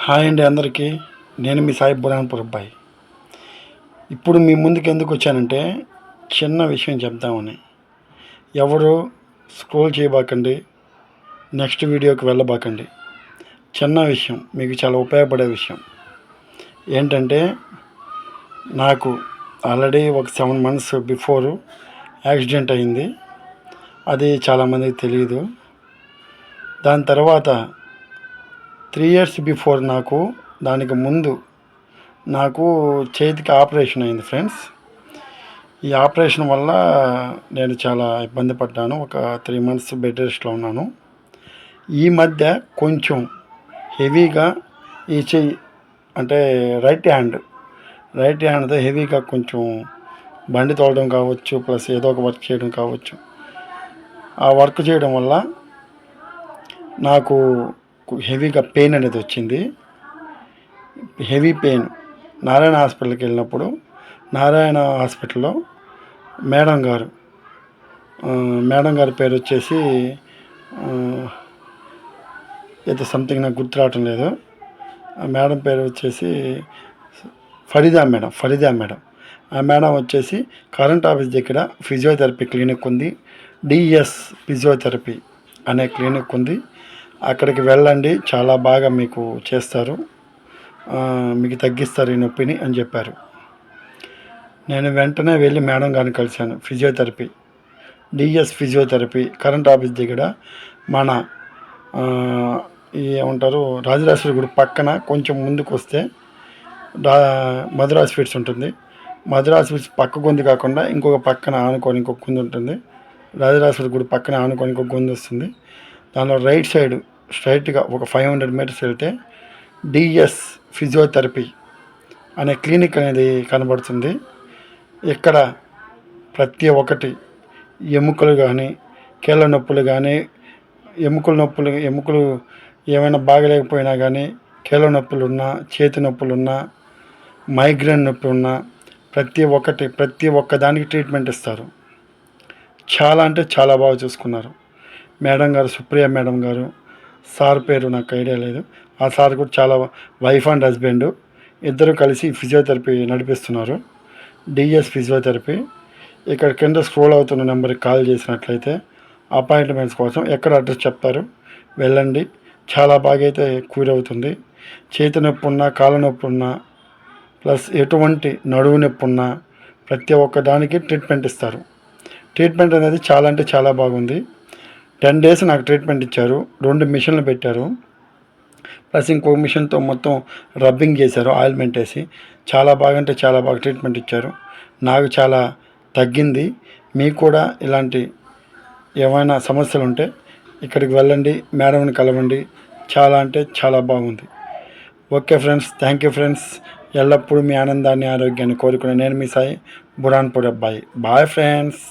Hi అండి అందరికీ. నేను మీ సాయి బురాన్పూర్ అబ్బాయి. ఇప్పుడు మీ ముందుకు ఎందుకు వచ్చానంటే చిన్న విషయం చెప్దామని. ఎవరు స్క్రోల్ చేయబాకండి, నెక్స్ట్ వీడియోకి వెళ్ళబాకండి. చిన్న విషయం, మీకు చాలా ఉపయోగపడే విషయం ఏంటంటే, నాకు ఆల్రెడీ ఒక 7 months బిఫోరు యాక్సిడెంట్ అయింది. అది చాలామందికి తెలియదు. దాని తర్వాత 3 years బిఫోర్ దానికి ముందు నాకు చేతికి ఆపరేషన్ అయింది ఫ్రెండ్స్. ఈ ఆపరేషన్ వల్ల నేను చాలా ఇబ్బంది పడ్డాను. ఒక 3 months బెడ్ రెస్ట్లో ఉన్నాను. ఈ మధ్య కొంచెం హెవీగా ఈ చెయ్యి అంటే రైట్ హ్యాండ్తో హెవీగా కొంచెం బండి తోలడం కావచ్చు, ప్లస్ ఏదో ఒక వర్క్ చేయడం కావచ్చు. ఆ వర్క్ చేయడం వల్ల నాకు హెవీగా పెయిన్ అనేది వచ్చింది. Heavy pain. నారాయణ హాస్పిటల్కి వెళ్ళినప్పుడు నారాయణ హాస్పిటల్లో మేడం గారి పేరు వచ్చేసి ఏదో సంథింగ్ నాకు గుర్తు రావటం లేదు. ఆ మేడం పేరు వచ్చేసి ఫరీదా మేడం. ఆ మేడం వచ్చేసి కరెంట్ ఆఫీస్ దగ్గర ఫిజియోథెరపీ క్లినిక్ ఉంది. డిఎస్ ఫిజియోథెరపీ అనే క్లినిక్ ఉంది. అక్కడికి వెళ్ళండి, చాలా బాగా మీకు చేస్తారు, మీకు తగ్గిస్తారు ఈ నొప్పిని అని చెప్పారు. నేను వెంటనే వెళ్ళి మేడం గారిని కలిశాను. Physiotherapy, DS physiotherapy current office దగ్గర మన ఏమంటారు రాజరాజేశ్వరి గుడి పక్కన కొంచెం ముందుకు వస్తే మధురా స్వీట్స్ ఉంటుంది. మధురా స్వీట్స్ పక్క గొంతు కాకుండా ఇంకొక పక్కన ఆనుకొని ఇంకొక గొంతు ఉంటుంది. రాజరాజేశ్వరి గుడి పక్కన ఆనుకొని ఇంకొక గొంతు వస్తుంది. దానిలో రైట్ సైడ్ స్ట్రైట్గా ఒక 500 meters వెళ్తే డిఎస్ ఫిజియోథెరపీ అనే క్లినిక్ అనేది కనబడుతుంది. ఇక్కడ ప్రతి ఒక్కటి ఎముకలు కానీ, కీళ్ళ నొప్పులు కానీ, ఎముకలు ఏమైనా బాగలేకపోయినా కానీ, కీళ్ళ నొప్పులున్నా, చేతి నొప్పులున్నా, మైగ్రేన్ నొప్పి ఉన్నా ప్రతి ఒక్క దానికి ట్రీట్మెంట్ ఇస్తారు. చాలా అంటే చాలా బాగా చూసుకున్నారు మేడం గారు. సుప్రియ మేడం గారు. సార్ పేరు నాకు ఐడియా లేదు. ఆ సార్ కూడా చాలా వైఫ్ అండ్ హస్బెండ్ ఇద్దరు కలిసి ఫిజియోథెరపీ నడిపిస్తున్నారు. DS physiotherapy. ఇక్కడ కింద స్క్రోల్ అవుతున్న నెంబర్కి కాల్ చేసినట్లయితే అపాయింట్మెంట్స్ కోసం ఎక్కడ అడ్రస్ చెప్తారు, వెళ్ళండి. చాలా బాగా అయితే క్యూర్ అవుతుంది. చేతి నొప్పి ఉన్నా, కాళ్ళ నొప్పి ఉన్నా, ప్లస్ ఎటువంటి నడువు నొప్పి ఉన్నా ప్రతి ఒక్క దానికి ట్రీట్మెంట్ ఇస్తారు. ట్రీట్మెంట్ అనేది చాలా అంటే చాలా బాగుంది. 10 days నాకు ట్రీట్మెంట్ ఇచ్చారు. 2 మిషన్లు పెట్టారు, ప్లస్ ఇంకొక మిషన్తో మొత్తం రబ్బింగ్ చేశారు, ఆయిల్మెంట్ వేసి. చాలా బాగా అంటే చాలా బాగా ట్రీట్మెంట్ ఇచ్చారు. నాకు చాలా తగ్గింది. మీకు కూడా ఇలాంటి ఏమైనా సమస్యలు ఉంటే ఇక్కడికి వెళ్ళండి, మేడంని కలవండి. చాలా అంటే చాలా బాగుంది. Okay friends, thank you friends. ఎల్లప్పుడూ మీ ఆనందాన్ని, ఆరోగ్యాన్ని కోరుకునే నేను మీ సాయి బురాన్పూర్ అబ్బాయి. Boy friends.